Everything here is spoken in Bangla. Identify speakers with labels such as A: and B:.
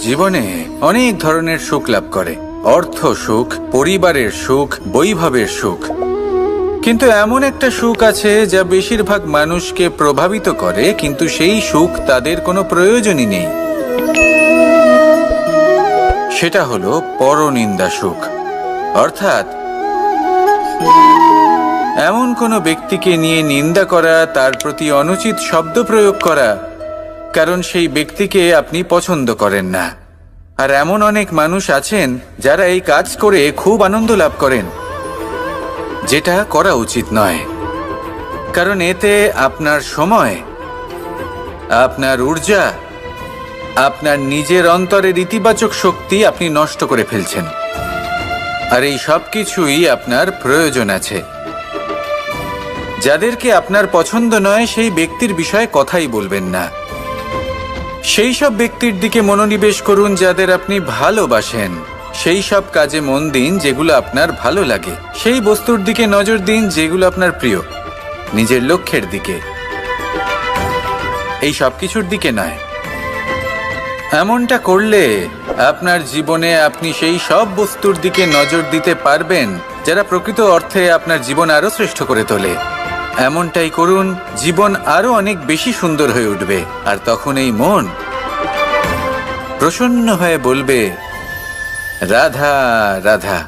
A: জীবনে অনেক ধরনের সুখ লাভ করে, অর্থ সুখ, পরিবারের সুখ, বৈভবের সুখ। কিন্তু এমন একটা সুখ আছে যা বেশিরভাগ মানুষকে প্রভাবিত করে, কিন্তু সেই সুখ তাদের কোনো প্রয়োজনই নেই। সেটা হলো পরনিন্দা সুখ। অর্থাৎ এমন কোনো ব্যক্তিকে নিয়ে নিন্দা করা, তার প্রতি অনুচিত শব্দ প্রয়োগ করা, কারণ সেই ব্যক্তিকে আপনি পছন্দ করেন না। আর এমন অনেক মানুষ আছেন যারা এই কাজ করে খুব আনন্দ লাভ করেন, যেটা করা উচিত নয়। কারণ এতে আপনার সময়, আপনার ঊর্জা, আপনার নিজের অন্তরের ইতিবাচক শক্তি আপনি নষ্ট করে ফেলছেন। আর এই সব কিছুই আপনার প্রয়োজন আছে। যাদেরকে আপনার পছন্দ নয় সেই ব্যক্তির বিষয়ে কথাই বলবেন না। সেই সব ব্যক্তির দিকে মনোনিবেশ করুন যাদের আপনি ভালোবাসেন। সেই সব কাজে মন দিন যেগুলো আপনার ভালো লাগে। সেই বস্তুর দিকে নজর দিন যেগুলো আপনার প্রিয়। নিজের লক্ষ্যের দিকে, এই সব কিছুর দিকে নয়। এমনটা করলে আপনার জীবনে আপনি সেই সব বস্তুর দিকে নজর দিতে পারবেন যারা প্রকৃত অর্থে আপনার জীবন আরো শ্রেষ্ঠ করে তোলে। এমনটাই করুন, জীবন আরো অনেক বেশি সুন্দর হয়ে উঠবে। আর তখন এই মন প্রসন্ন হয়ে বলবে, রাধা রাধা।